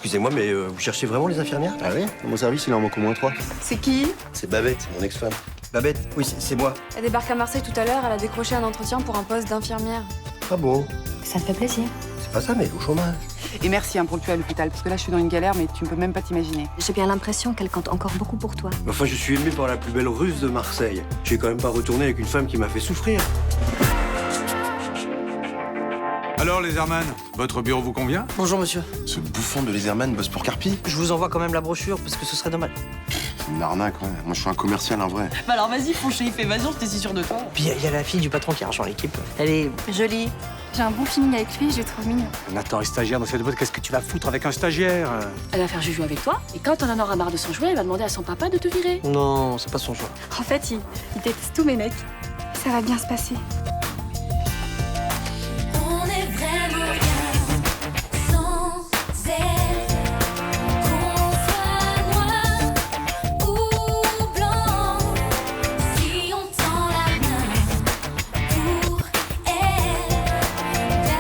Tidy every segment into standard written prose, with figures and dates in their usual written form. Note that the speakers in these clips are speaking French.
Excusez-moi, mais vous cherchez vraiment les infirmières? Ah oui? À mon service, il en manque au moins 3. C'est qui? C'est Babette, mon ex-femme. Babette? Oui, c'est moi. Elle débarque à Marseille tout à l'heure, elle a décroché un entretien pour un poste d'infirmière. Ah bon? Ça me fait plaisir. C'est pas ça, mais elle est au chômage. Et merci pour le tuer à l'hôpital, parce que là, je suis dans une galère, mais tu ne peux même pas t'imaginer. J'ai bien l'impression qu'elle compte encore beaucoup pour toi. Enfin, je suis aimé par la plus belle Russe de Marseille. Je vais quand même pas retourner avec une femme qui m'a fait souffrir. Alors, les Herman, votre bureau vous convient? Bonjour, monsieur. Ce bouffon de Laserman bosse pour Carpi? Je vous envoie quand même la brochure parce que ce serait dommage. C'est une arnaque, ouais. Moi, je suis un commercial, un vrai. Bah alors vas-y, fonce chez Yves Évasion, j'étais si sûre de toi. Puis il y a la fille du patron qui a rejoint l'équipe. Elle est Jolie. J'ai un bon feeling avec lui, je le trouve mignon. Nathan est stagiaire dans cette boîte, qu'est-ce que tu vas foutre avec un stagiaire? Elle va faire joujou avec toi, et quand on en aura marre de son jouet, elle va demander à son papa de te virer. Non, c'est pas son choix. En fait, il déteste tous mes mecs. Ça va bien se passer. On est vraiment bien sans elle. Qu'on soit noir ou blanc, si on tend la main pour elle, la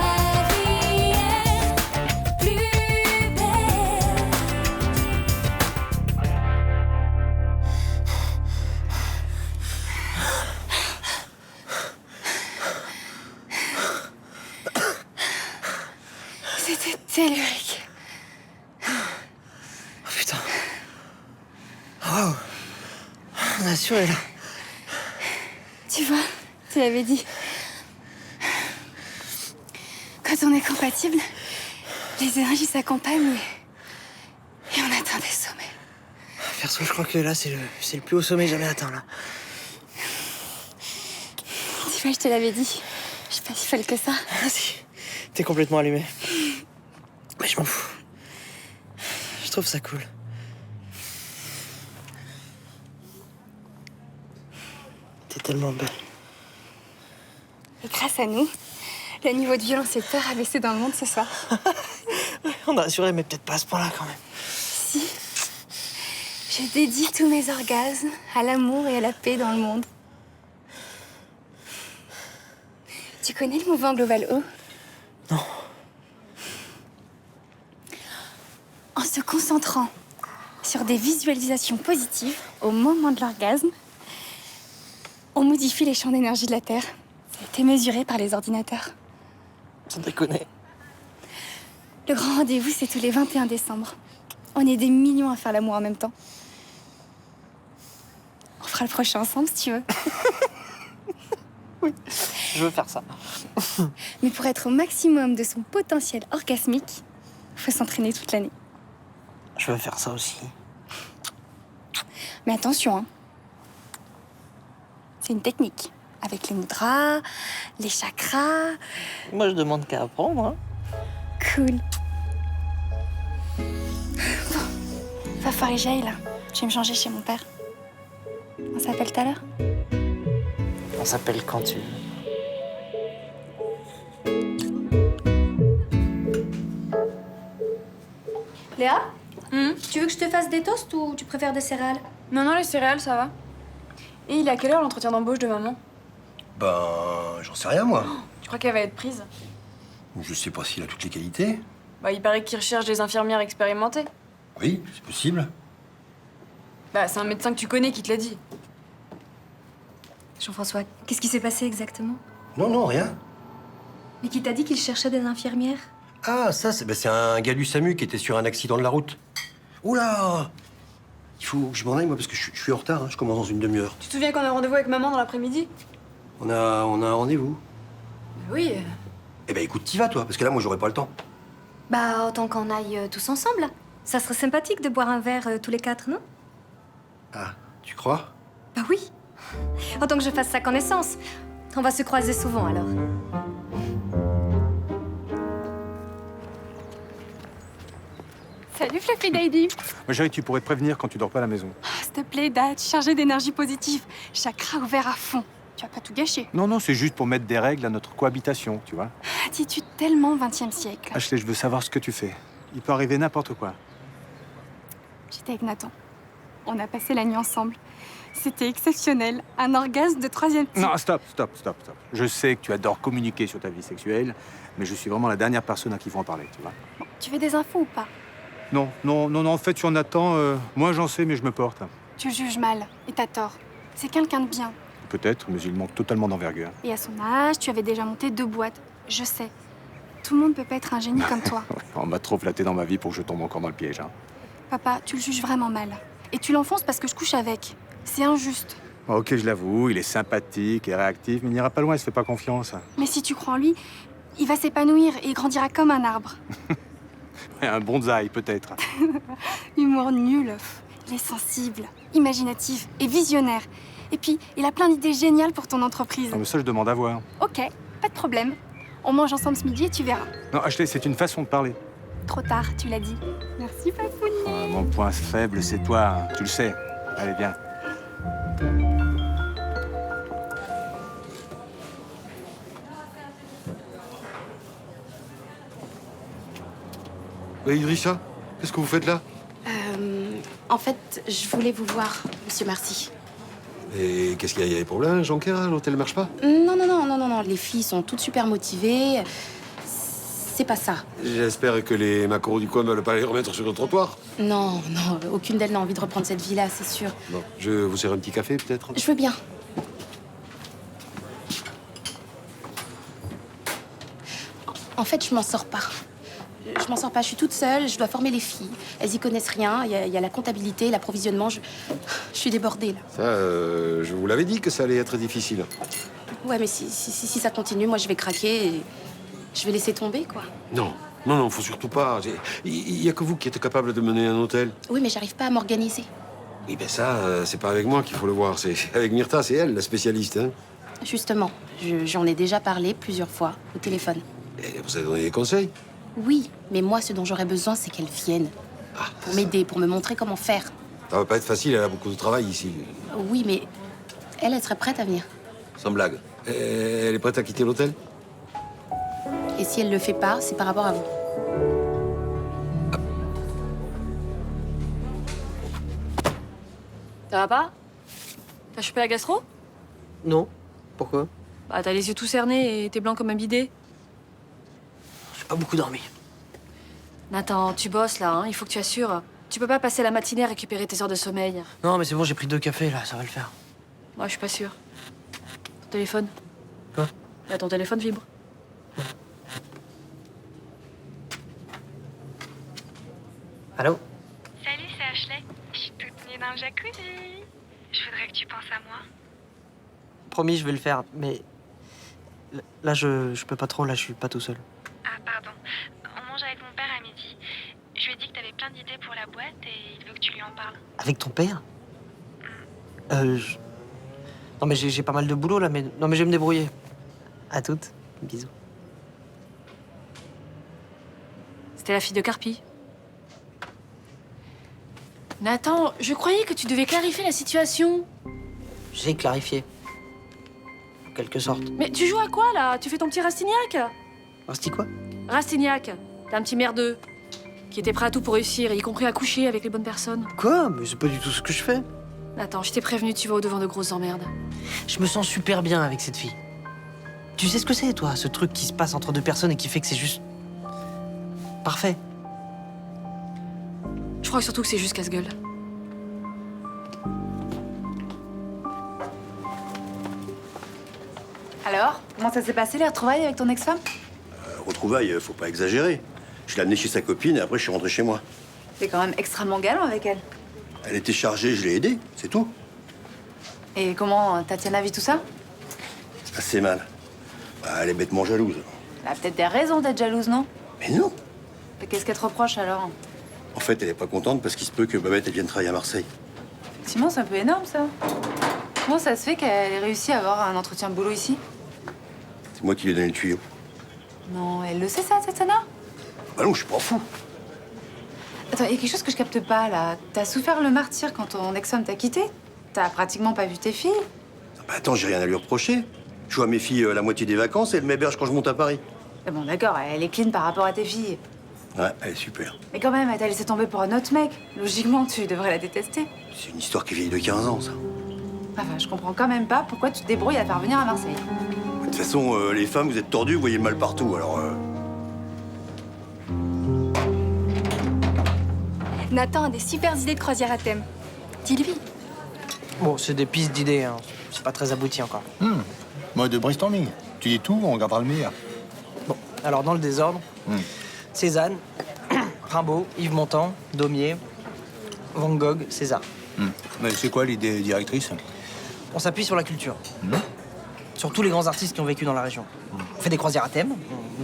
vie est plus belle. C'était tellurique. Oh, putain. Waouh. On a assuré, là. Tu vois, tu l'avais dit. Quand on est compatible, les énergies s'accompagnent et on atteint des sommets. Perso, je crois que là, c'est le plus haut sommet jamais atteint, là. Tu vois, je te l'avais dit. Je suis pas si folle que ça. Ah si, t'es complètement allumé. Mais je m'en fous. Je trouve ça cool. T'es tellement belle. Et grâce à nous, le niveau de violoncetteur a baissé dans le monde ce soir. On a assuré, mais peut-être pas à ce point-là, quand même. Si. Je dédie tous mes orgasmes à l'amour et à la paix dans le monde. Tu connais le mouvement Global O? Non. En se concentrant sur des visualisations positives au moment de l'orgasme, on modifie les champs d'énergie de la Terre. Ça a été mesuré par les ordinateurs. Sans déconner. Le grand rendez-vous, c'est tous les 21 décembre. On est des millions à faire l'amour en même temps. On fera le prochain ensemble, si tu veux. Je veux faire ça. Mais pour être au maximum de son potentiel orgasmique, il faut s'entraîner toute l'année. Je veux faire ça aussi. Mais attention, hein. C'est une technique. Avec les mudras, les chakras. Moi, je demande qu'à apprendre, hein. Cool. Bon, va falloir que j'aille, là. Je vais me changer chez mon père. On s'appelle tout à l'heure? On s'appelle quand tu veux. Léa Tu veux que je te fasse des toasts ou tu préfères des céréales? Non, non, les céréales, ça va. Et il est à quelle heure l'entretien d'embauche de maman? Ben, j'en sais rien, moi. Tu crois qu'elle va être prise? Je sais pas s'il a toutes les qualités. Bah, il paraît qu'il recherche des infirmières expérimentées. Oui, c'est possible. Bah, c'est un médecin que tu connais qui te l'a dit. Jean-François, qu'est-ce qui s'est passé exactement? Non, non, rien. Mais qui t'a dit qu'il cherchait des infirmières? Ah, ça, c'est un gars du SAMU qui était sur un accident de la route. Oula! Il faut que je m'en aille, moi, parce que je suis en retard, hein. Je commence dans une demi-heure. Tu te souviens qu'on a rendez-vous avec maman dans l'après-midi? On a un rendez-vous. Oui. Eh ben, écoute, t'y vas, toi, parce que là, moi, j'aurai pas le temps. Bah, autant qu'on aille tous ensemble. Ça serait sympathique de boire un verre tous les 4, non? Ah, tu crois? Bah oui. Autant que je fasse sa connaissance. On va se croiser souvent, alors. Salut, Fluffy Daddy. Moi, Chérie, tu pourrais te prévenir quand tu dors pas à la maison. S'il te plaît, Dad, chargé d'énergie positive. Chakra ouvert à fond. Tu vas pas tout gâcher. Non, non, c'est juste pour mettre des règles à notre cohabitation, tu vois. Attitude tellement 20e siècle. Ashley, je veux savoir ce que tu fais. Il peut arriver n'importe quoi. J'étais avec Nathan. On a passé la nuit ensemble. C'était exceptionnel. Un orgasme de 3e type. Non, stop. Je sais que tu adores communiquer sur ta vie sexuelle, mais je suis vraiment la dernière personne à qui il faut en parler, tu vois. Tu veux des infos ou pas? Non, en fait, sur Nathan, moi j'en sais, mais je me porte. Tu le juges mal, et t'as tort. C'est quelqu'un de bien. Peut-être, mais il manque totalement d'envergure. Et à son âge, tu avais déjà monté 2 boîtes. Je sais. Tout le monde peut pas être un génie comme toi. On m'a trop flatté dans ma vie pour que je tombe encore dans le piège. Hein. Papa, tu le juges vraiment mal. Et tu l'enfonces parce que je couche avec. C'est injuste. Ok, je l'avoue, il est sympathique et réactif, mais il n'ira pas loin, il se fait pas confiance. Mais si tu crois en lui, il va s'épanouir et il grandira comme un arbre. Un bonsaï, peut-être. Humour nul. Il est sensible, imaginatif et visionnaire. Et puis, il a plein d'idées géniales pour ton entreprise. Non, mais ça, je demande à voir. Ok, pas de problème. On mange ensemble ce midi et tu verras. Non, Ashley, c'est une façon de parler. Trop tard, tu l'as dit. Merci, Papouni. Ah, mon point faible, c'est toi, hein. Tu le sais. Allez, viens. Idrissa, qu'est-ce que vous faites là? En fait, je voulais vous voir, monsieur Marcy. Et qu'est-ce qu'il y a? Il y a des problèmes, Jonker, hein? L'hôtel ne marche pas? Non. Les filles sont toutes super motivées. C'est pas ça. J'espère que les maquereaux du coin ne veulent pas les remettre sur le trottoir. Non, aucune d'elles n'a envie de reprendre cette vie-là, c'est sûr. Bon, je vous sers un petit café, peut-être? Je veux bien. En fait, je m'en sors pas. Je suis toute seule, je dois former les filles. Elles y connaissent rien, il y a la comptabilité, l'approvisionnement, je suis débordée, là. Ça, je vous l'avais dit que ça allait être difficile. Ouais, mais si ça continue, moi, je vais craquer et je vais laisser tomber, quoi. Non, faut surtout pas. Il y a que vous qui êtes capable de mener un hôtel. Oui, mais j'arrive pas à m'organiser. Oui, ben ça, c'est pas avec moi qu'il faut le voir. C'est avec Myrtha, c'est elle, la spécialiste, hein. Justement, j'en ai déjà parlé plusieurs fois au téléphone. Et vous avez donné des conseils? Oui, mais moi, ce dont j'aurais besoin, c'est qu'elle vienne. Pour m'aider, pour me montrer comment faire. Ça va pas être facile, elle a beaucoup de travail ici. Oui, mais elle serait prête à venir. Sans blague. Elle est prête à quitter l'hôtel? Et si elle le fait pas, c'est par rapport à vous. Ça va pas? T'as chopé la gastro? Non. Pourquoi? Bah t'as les yeux tout cernés et t'es blanc comme un bidet. J'ai pas beaucoup dormi. Nathan, tu bosses là, hein, il faut que tu assures. Tu peux pas passer la matinée à récupérer tes heures de sommeil. Non, mais c'est bon, j'ai pris 2 cafés, là, ça va le faire. Moi, je suis pas sûre. Ton téléphone? Quoi? Là, ton téléphone vibre. Allô? Salut, c'est Ashley. Je suis toute nue dans le jacuzzi. Je voudrais que tu penses à moi. Promis, je vais le faire, mais... Là, je peux pas trop, là, je suis pas tout seul. Ah, pardon. On mange avec mon père à midi. Je lui ai dit que t'avais plein d'idées pour la boîte et il veut que tu lui en parles. Avec ton père? Non, mais j'ai pas mal de boulot, là, mais... Non, mais je vais me débrouiller. À toutes. Bisous. C'était la fille de Carpi. Nathan, je croyais que tu devais clarifier la situation. J'ai clarifié. En quelque sorte. Mais tu joues à quoi, là? Tu fais ton petit Rastignac? Rasti quoi? Rastignac, t'es un petit merdeux qui était prêt à tout pour réussir, y compris à coucher avec les bonnes personnes. Quoi? Mais c'est pas du tout ce que je fais. Attends, je t'ai prévenu, tu vas au-devant de grosses emmerdes. Je me sens super bien avec cette fille. Tu sais ce que c'est, toi, ce truc qui se passe entre 2 personnes et qui fait que c'est juste... parfait. Je crois surtout que c'est juste casse-gueule. Alors, comment ça s'est passé les retrouvailles avec ton ex-femme? Retrouvailles, faut pas exagérer. Je l'ai amenée chez sa copine et après je suis rentré chez moi. T'es quand même extrêmement galant avec elle. Elle était chargée, je l'ai aidée, c'est tout. Et comment Tatiana vit tout ça? Assez mal. Bah, elle est bêtement jalouse. Elle a peut-être des raisons d'être jalouse, non? Mais non. Mais qu'est-ce qu'elle te reproche alors? En fait, elle est pas contente parce qu'il se peut que Babette elle vienne travailler à Marseille. Effectivement, c'est un peu énorme ça. Comment ça se fait qu'elle ait réussi à avoir un entretien de boulot ici? C'est moi qui lui ai donné le tuyau. Non, elle le sait ça, Tatiana? Bah non, je suis pas fou. Attends, il y a quelque chose que je capte pas là. T'as souffert le martyre quand ton ex-femme t'a quitté? T'as pratiquement pas vu tes filles? Bah attends, j'ai rien à lui reprocher. Je vois mes filles la moitié des vacances et elle m'héberge quand je monte à Paris. Mais bon, d'accord, elle est clean par rapport à tes filles. Ouais, elle est super. Mais quand même, elle t'a laissé tomber pour un autre mec. Logiquement, tu devrais la détester. C'est une histoire qui vieillit de 15 ans, ça. Enfin, je comprends quand même pas pourquoi tu te débrouilles à faire venir à Marseille. De toute façon, les femmes, vous êtes tordus, vous voyez le mal partout, alors... Nathan a des super idées de croisière à thème. Dis-lui. Bon, c'est des pistes d'idées, hein. C'est pas très abouti encore. Mode brainstorming. Tu dis tout, on gardera le meilleur. Bon, alors dans le désordre, Cézanne, Rimbaud, Yves Montand, Daumier, Van Gogh, César. Mais c'est quoi l'idée directrice? On s'appuie sur la culture. Sur tous les grands artistes qui ont vécu dans la région. On fait des croisières à thème.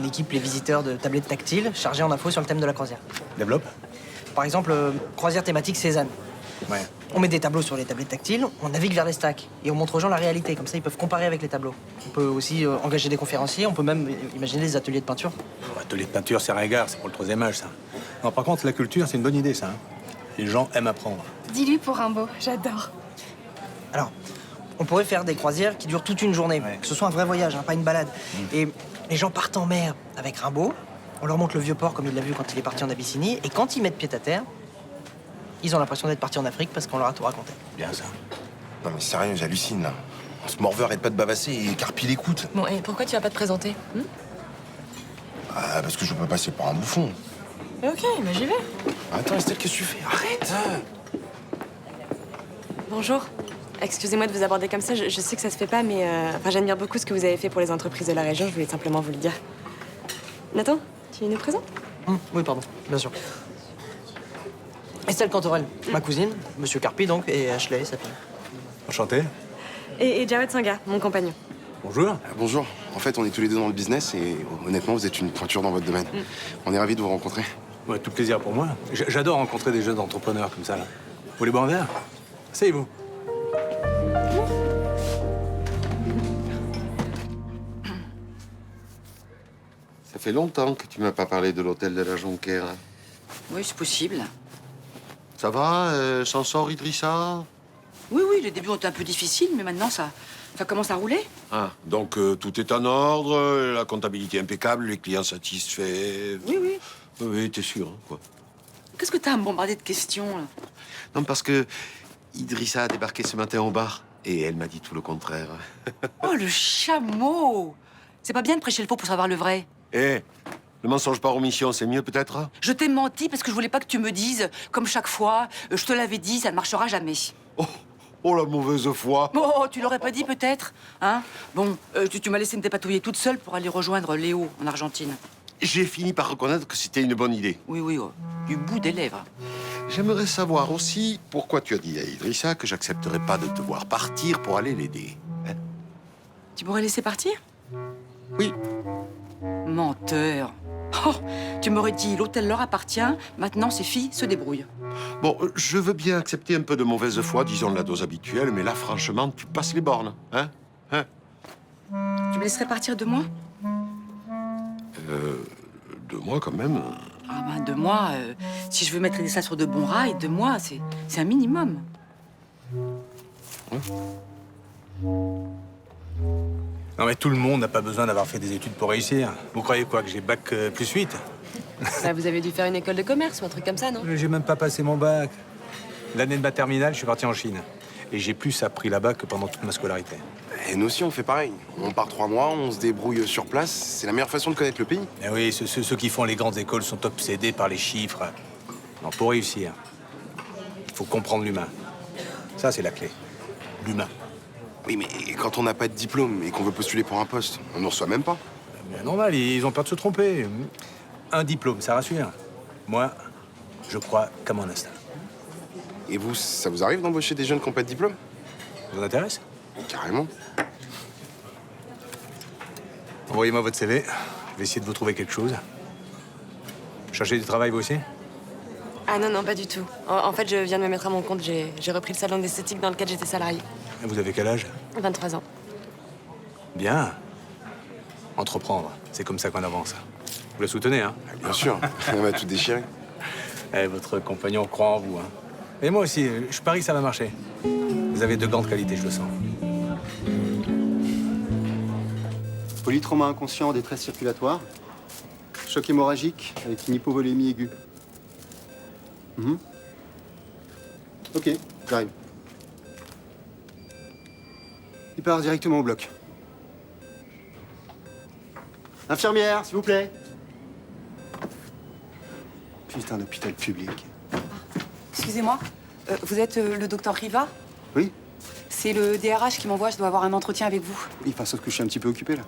On équipe les visiteurs de tablettes tactiles chargées en infos sur le thème de la croisière. Développe. Par exemple, croisière thématique Cézanne. Ouais. On met des tableaux sur les tablettes tactiles, on navigue vers les stacks et on montre aux gens la réalité. Comme ça, ils peuvent comparer avec les tableaux. On peut aussi engager des conférenciers, on peut même imaginer des ateliers de peinture. Atelier de peinture, c'est ringard, c'est pour le 3e âge, ça. Non, par contre, la culture, c'est une bonne idée, ça. Hein. Les gens aiment apprendre. Dis-lui pour Rimbaud, j'adore. Alors, on pourrait faire des croisières qui durent toute une journée, que ce soit un vrai voyage, hein, pas une balade. Et les gens partent en mer avec Rimbaud, on leur montre le vieux port comme il l'a vu quand il est parti en Abyssinie, et quand ils mettent pied à terre, ils ont l'impression d'être partis en Afrique parce qu'on leur a tout raconté. Bien ça. Non mais sérieux, j'hallucine là. Ce morveur arrête pas de bavasser et Carpi l'écoute. Bon, et pourquoi tu vas pas te présenter? Ah, parce que je peux passer pour un bouffon. Ok, bah j'y vais. Attends, Estelle, qu'est-ce que tu fais? Arrête! Bonjour. Excusez-moi de vous aborder comme ça, je sais que ça se fait pas, mais enfin, j'admire beaucoup ce que vous avez fait pour les entreprises de la région, je voulais simplement vous le dire. Nathan, tu nous présentes? Oui, pardon, bien sûr. Estelle Cantorel, ma cousine, Monsieur Carpi donc, et Ashley, sa fille. Enchanté. Et Jared Sanga, mon compagnon. Bonjour. Bonjour. En fait, on est tous les deux dans le business et honnêtement, vous êtes une pointure dans votre domaine. On est ravis de vous rencontrer. Ouais, tout plaisir pour moi. J'adore rencontrer des jeunes entrepreneurs comme ça, là. Vous voulez boire un verre? Asseyez-vous. Ça fait longtemps que tu m'as pas parlé de l'hôtel de la Jonquière. Oui, c'est possible. Ça va, s'en sort Idrissa? Oui, les débuts ont été un peu difficiles, mais maintenant, ça commence à rouler. Ah, donc tout est en ordre, la comptabilité impeccable, les clients satisfaits. Oui. Oui, t'es sûr, hein, quoi. Qu'est-ce que t'as à me bombarder de questions, là? Non, parce que Idrissa a débarqué ce matin au bar et elle m'a dit tout le contraire. Oh, le chameau! C'est pas bien de prêcher le faux pour savoir le vrai. Le mensonge par omission, c'est mieux peut-être? Je t'ai menti parce que je voulais pas que tu me dises, comme chaque fois, je te l'avais dit, ça ne marchera jamais. Oh, la mauvaise foi! Oh, tu l'aurais pas dit peut-être, hein? Bon, tu m'as laissé me dépatouiller toute seule pour aller rejoindre Léo en Argentine. J'ai fini par reconnaître que c'était une bonne idée. Oui, du bout des lèvres. J'aimerais savoir aussi pourquoi tu as dit à Idrissa que j'accepterais pas de te voir partir pour aller l'aider. Hein? Tu m'aurais laissé partir? Oui. Menteur. Oh, tu m'aurais dit, l'hôtel leur appartient, maintenant ces filles se débrouillent. Bon, je veux bien accepter un peu de mauvaise foi, disons la dose habituelle, mais là, franchement, tu passes les bornes, hein? Tu me laisserais partir de moi? De moi, quand même. Ah ben, de moi, si je veux mettre ça sur de bons rails, de moi, c'est un minimum. Non, mais tout le monde n'a pas besoin d'avoir fait des études pour réussir. Vous croyez quoi, que j'ai bac plus 8? Vous avez dû faire une école de commerce ou un truc comme ça, non? J'ai même pas passé mon bac. L'année de ma terminale, je suis parti en Chine. Et j'ai plus appris là-bas que pendant toute ma scolarité. Et nous aussi, on fait pareil. On part 3 mois, on se débrouille sur place. C'est la meilleure façon de connaître le pays. Et oui, ceux qui font les grandes écoles sont obsédés par les chiffres. Non, pour réussir, il faut comprendre l'humain. Ça, c'est la clé. L'humain. Oui, mais quand on n'a pas de diplôme et qu'on veut postuler pour un poste, on ne reçoit même pas. Mais normal, ils ont peur de se tromper. Un diplôme, ça rassure. Moi, je crois qu'à mon instinct. Et vous, ça vous arrive d'embaucher des jeunes qui n'ont pas de diplôme? Ça vous intéresse? Carrément. Envoyez-moi votre CV. Je vais essayer de vous trouver quelque chose. Cherchez du travail, vous aussi? Ah non, pas du tout. En fait, je viens de me mettre à mon compte. J'ai repris le salon d'esthétique dans lequel j'étais salariée. Et vous avez quel âge? 23 ans. Bien. Entreprendre, c'est comme ça qu'on avance. Vous la soutenez, hein? Bien sûr, on va tout déchirer. Eh, votre compagnon croit en vous, hein. Et moi aussi, je parie que ça va marcher. Vous avez de grandes qualités, je le sens. Polytrauma inconscient, détresse circulatoire. Choc hémorragique avec une hypovolémie aiguë. Ok, j'arrive. Il part directement au bloc. Infirmière, s'il vous plaît. Putain d'hôpital public. Excusez-moi, vous êtes le docteur Riva? Oui. C'est le DRH qui m'envoie, je dois avoir un entretien avec vous. Oui, enfin, sauf que je suis un petit peu occupé, là.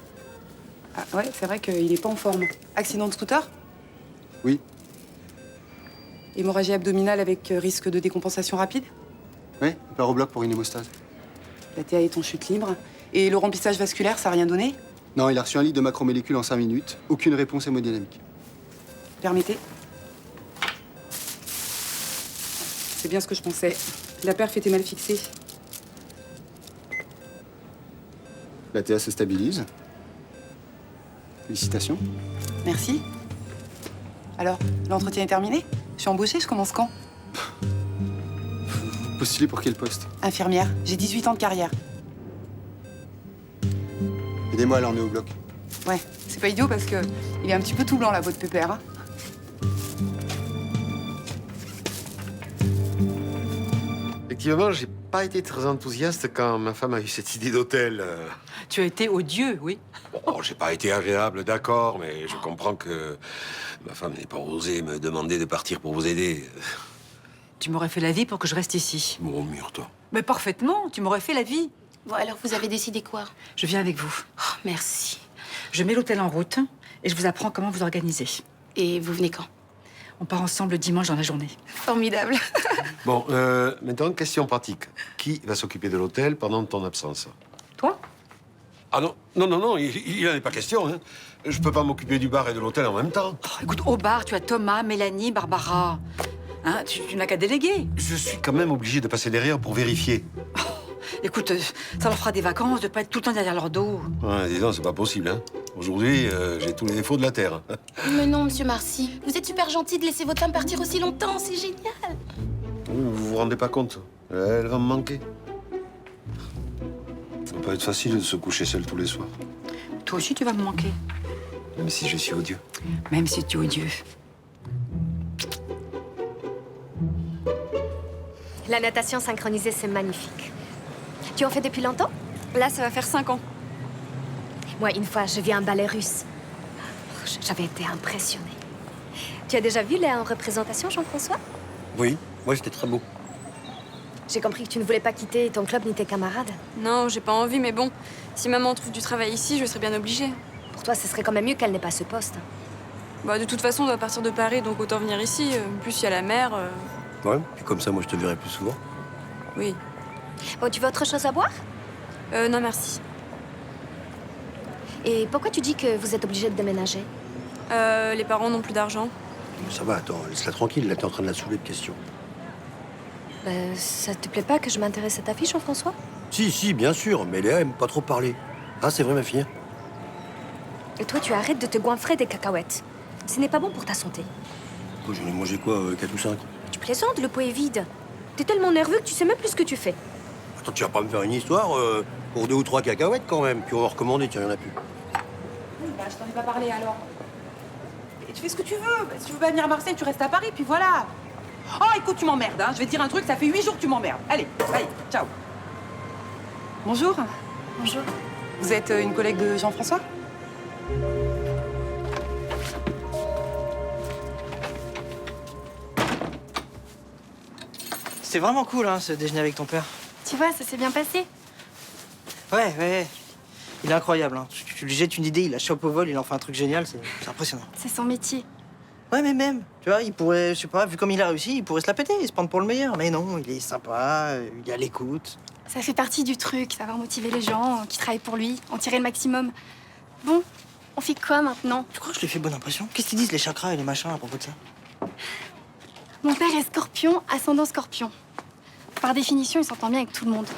Ah ouais, c'est vrai qu'il est pas en forme. Accident de scooter? Oui. Hémorragie abdominale avec risque de décompensation rapide? Oui, part au bloc pour une hémostase. La TA est en chute libre. Et le remplissage vasculaire, ça a rien donné? Non, il a reçu un lit de macromolécules en 5 minutes. Aucune réponse hémodynamique. Permettez. C'est bien ce que je pensais. La perf était mal fixée. La TA se stabilise. Félicitations. Merci. Alors, l'entretien est terminé? Je suis embauchée, je commence quand? Postulé pour quel poste? Infirmière. J'ai 18 ans de carrière. Aidez-moi à l'emmener au bloc. Ouais, c'est pas idiot parce que il est un petit peu tout blanc, là, votre pépère. Hein. Effectivement, j'ai pas été très enthousiaste quand ma femme a eu cette idée d'hôtel. Tu as été odieux, oui. Bon, j'ai pas été agréable, d'accord, mais je comprends que ma femme n'ait pas osé me demander de partir pour vous aider. Tu m'aurais fait la vie pour que je reste ici. Bon, mûr, toi. Mais parfaitement, tu m'aurais fait la vie. Bon, alors vous avez décidé quoi? Je viens avec vous. Oh, merci. Je mets l'hôtel en route et je vous apprends comment vous organiser. Et vous venez quand? On part ensemble dimanche dans la journée. Formidable. Bon, maintenant, question pratique. Qui va s'occuper de l'hôtel pendant ton absence? Toi? Ah non, il n'en est pas question, hein. Je peux pas m'occuper du bar et de l'hôtel en même temps. Oh, écoute, au bar, tu as Thomas, Mélanie, Barbara. Hein, tu n'as qu'à déléguer. Je suis quand même obligé de passer derrière pour vérifier. Écoute, ça leur fera des vacances de pas être tout le temps derrière leur dos. Ouais, dis donc, c'est pas possible, hein. Aujourd'hui, j'ai tous les défauts de la Terre. Mais non, monsieur Marcy. Vous êtes super gentil de laisser votre femme partir aussi longtemps. C'est génial. Vous vous rendez pas compte? Elle va me manquer. Ça va pas être facile de se coucher seul tous les soirs. Toi aussi, tu vas me manquer. Même si je suis odieux. Même si tu es odieux. La natation synchronisée, c'est magnifique. Tu en fais depuis longtemps? Là, ça va faire 5 ans. Moi, une fois, j'ai vu un ballet russe. J'avais été impressionnée. Tu as déjà vu les en représentation, Jean-François? Oui, moi c'était très beau. J'ai compris que tu ne voulais pas quitter ton club ni tes camarades. Non, j'ai pas envie, mais bon, si maman trouve du travail ici, je serais bien obligée. Pour toi, ce serait quand même mieux qu'elle n'ait pas ce poste. Bah, de toute façon, on doit partir de Paris, donc autant venir ici. En plus, il y a la mer. Ouais, puis comme ça, moi je te verrai plus souvent. Oui. Bon, tu veux autre chose à boire? Non, merci. Et pourquoi tu dis que vous êtes obligé de déménager? Les parents n'ont plus d'argent. Ça va, attends, laisse-la tranquille, là t'es en train de la saouler de questions. Ça te plaît pas que je m'intéresse à ta fille, Jean-François? Si, bien sûr, mais Léa aime pas trop parler. Ah, c'est vrai, ma fille? Et toi, tu arrêtes de te goinfrer des cacahuètes. Ce n'est pas bon pour ta santé. J'en ai mangé quoi, 4 ou 5? Tu plaisantes, le pot est vide. T'es tellement nerveux que tu sais même plus ce que tu fais. Attends, tu vas pas me faire une histoire pour 2 ou 3 cacahuètes quand même, puis on va recommander, tiens, y en a plus. Bah, je t'en ai pas parlé alors. Et tu fais ce que tu veux. Bah, si tu veux pas venir à Marseille, tu restes à Paris, puis voilà. Oh, écoute, tu m'emmerdes, hein. Je vais te dire un truc, ça fait 8 jours que tu m'emmerdes. Allez, ciao. Bonjour. Bonjour. Vous êtes une collègue de Jean-François? C'était vraiment cool, hein, ce déjeuner avec ton père. Tu vois, ça s'est bien passé. Ouais. Il est incroyable, hein. Tu lui jettes une idée, il la chope au vol, il en fait un truc génial, c'est impressionnant. C'est son métier. Ouais, mais même, tu vois, il pourrait, je sais pas, vu comme il a réussi, il pourrait se la péter et se prendre pour le meilleur. Mais non, il est sympa, il est à l'écoute. Ça fait partie du truc, savoir motiver les gens qui travaillent pour lui, en tirer le maximum. Bon, on fait quoi maintenant? Tu crois que je lui fais bonne impression? Qu'est-ce qu'ils disent les chakras et les machins à propos de ça? Mon père est scorpion, ascendant scorpion. Par définition, il s'entend bien avec tout le monde.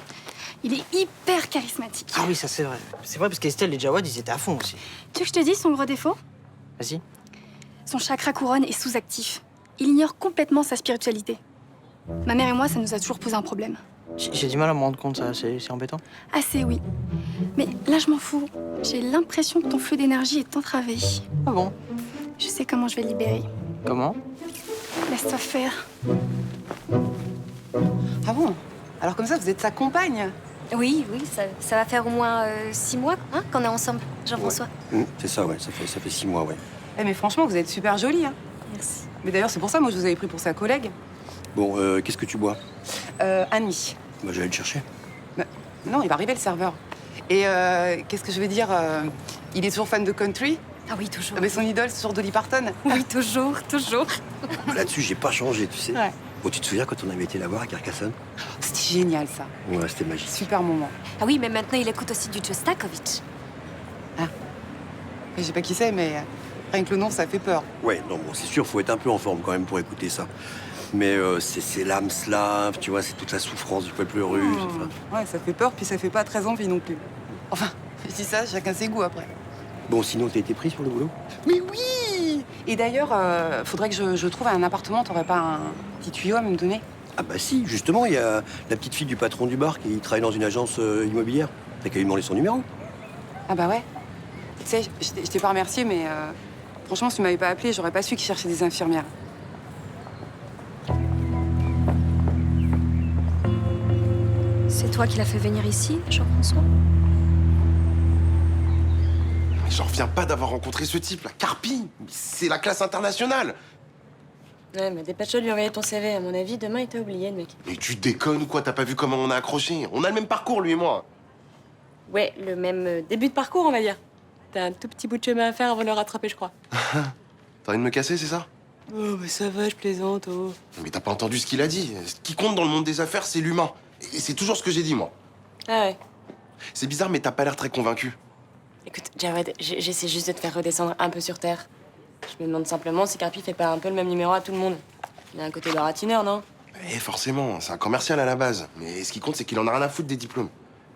Il est hyper charismatique. Ah oui, ça c'est vrai. C'est vrai parce qu'Estelle et Jawad, ils étaient à fond aussi. Tu veux que je te dise son gros défaut? Vas-y. Son chakra couronne est sous-actif. Il ignore complètement sa spiritualité. Ma mère et moi, ça nous a toujours posé un problème. J'ai du mal à me rendre compte, ça, c'est embêtant. Assez, oui. Mais là, je m'en fous. J'ai l'impression que ton flux d'énergie est entravé. Ah bon? Je sais comment je vais le libérer. Comment? Laisse-toi faire. Ah bon? Alors comme ça, vous êtes sa compagne? Oui, ça va faire au moins 6 mois hein, qu'on est ensemble, Jean-François. Ouais. C'est ça, ouais, ça fait 6 mois, ouais. Eh mais franchement, vous êtes super jolie, hein. Merci. Mais d'ailleurs, c'est pour ça, moi, je vous avais pris pour sa collègue. Bon, qu'est-ce que tu bois? Un demi. Bah, j'allais le chercher. Non, il va arriver le serveur. Et qu'est-ce que je vais dire il est toujours fan de country? Ah oui, toujours. Mais son idole, c'est toujours Dolly Parton. Oui, toujours, toujours. Là-dessus, j'ai pas changé, tu sais. Ouais. Bon, tu te souviens quand on avait été la voir à Carcassonne? C'était génial, ça. Ouais, c'était magique. Super moment. Ah oui, mais maintenant, il écoute aussi du Shostakovich. Je sais pas qui c'est, mais rien que le nom, ça fait peur. Ouais, non, bon, c'est sûr, faut être un peu en forme quand même pour écouter ça. Mais c'est l'âme slave, tu vois, c'est toute la souffrance du peuple russe. Enfin. Ouais, ça fait peur, puis ça fait pas très envie non plus. Enfin, je dis ça, chacun ses goûts après. Bon, sinon, t'as été pris sur le boulot? Mais oui! Et d'ailleurs, faudrait que je trouve un appartement. T'aurais pas un petit tuyau à me donner? Ah bah si, justement, il y a la petite fille du patron du bar qui travaille dans une agence immobilière. T'as qu'à lui demander son numéro. Ah bah ouais. Tu sais, je t'ai pas remercié, mais franchement, si tu m'avais pas appelé, j'aurais pas su qu'il cherchait des infirmières. C'est toi qui l'as fait venir ici, Jean-François? Mais j'en reviens pas d'avoir rencontré ce type, là. Carpi, c'est la classe internationale. Ouais, mais dépêche-toi de lui envoyer ton CV. À mon avis, demain, il t'a oublié, le mec. Mais tu déconnes ou quoi? T'as pas vu comment on a accroché? On a le même parcours, lui et moi. Ouais, le même début de parcours, on va dire. T'as un tout petit bout de chemin à faire avant de le rattraper, je crois. T'as envie de me casser, c'est ça? Oh, mais ça va, je plaisante, oh. Mais t'as pas entendu ce qu'il a dit. Ce qui compte dans le monde des affaires, c'est l'humain. Et c'est toujours ce que j'ai dit, moi. Ah ouais. C'est bizarre, mais t'as pas l'air très convaincu. Écoute, Jawed, j'essaie juste de te faire redescendre un peu sur Terre. Je me demande simplement si Carpi fait pas un peu le même numéro à tout le monde. Il a un côté baratineur, non? Eh, forcément, c'est un commercial à la base. Mais ce qui compte, c'est qu'il en a rien à foutre des diplômes.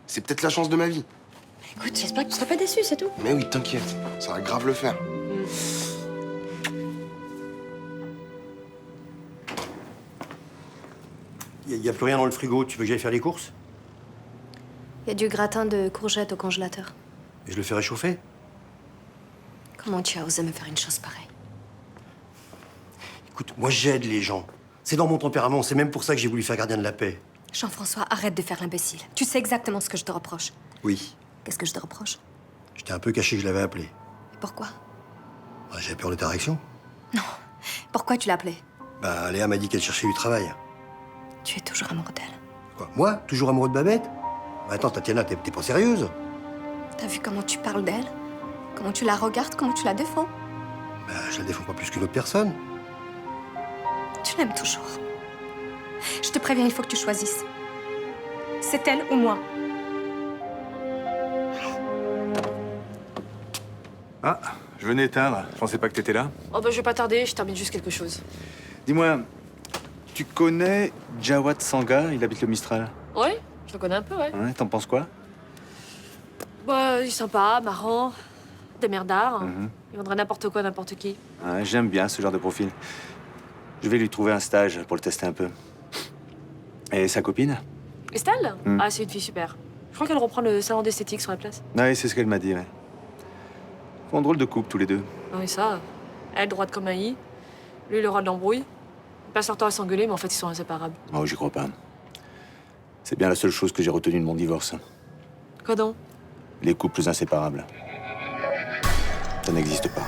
C'est peut-être la chance de ma vie. Écoute, j'espère que tu seras pas déçu, c'est tout. Mais oui, t'inquiète, ça va grave le faire. Il y a plus rien dans le frigo, tu veux que j'aille faire les courses? Il y a du gratin de courgettes au congélateur. Et je le fais réchauffer? Comment tu as osé me faire une chose pareille? Écoute, moi j'aide les gens. C'est dans mon tempérament, c'est même pour ça que j'ai voulu faire gardien de la paix. Jean-François, arrête de faire l'imbécile. Tu sais exactement ce que je te reproche. Oui, Qu'est-ce que je te reproche? je t'ai un peu caché que je l'avais appelé. Et pourquoi? Bah, j'avais peur de ta réaction. Pourquoi tu l'as appelée? Bah, Léa m'a dit qu'elle cherchait du travail. Tu es toujours amoureux d'elle. Quoi, moi? Toujours amoureux de Babette? Bah, attends, Tatiana, t'es pas sérieuse? T'as vu comment tu parles d'elle? Comment tu la regardes? Comment tu la défends? Bah, je la défends pas plus qu'une autre personne. Tu l'aimes toujours. Je te préviens, il faut que tu choisisses. C'est elle ou moi. Ah, je venais éteindre. Je pensais pas que t'étais là. Oh bah je vais pas tarder, je termine juste quelque chose. Dis-moi, tu connais Jawad Sanga? Il habite le Mistral. Ouais, je le connais un peu, ouais. Ouais, t'en penses quoi? Bah, il est sympa, marrant, démerdard. Mhm. Il vendrait n'importe quoi, n'importe qui. Ouais, j'aime bien ce genre de profil. Je vais lui trouver un stage pour le tester un peu. Et sa copine? Estelle? Ah, c'est une fille super. Je crois qu'elle reprend le salon d'esthétique sur la place. Ouais, c'est ce qu'elle m'a dit, ouais. Ils font un drôle de couple, tous les deux. Ah oui, ça. Elle, droite comme un i. Lui, le roi de l'embrouille. Ils passent leur temps à s'engueuler, mais en fait, ils sont inséparables. Oh, j'y crois pas. C'est bien la seule chose que j'ai retenue de mon divorce. Quoi donc? Les couples inséparables. Ça n'existe pas.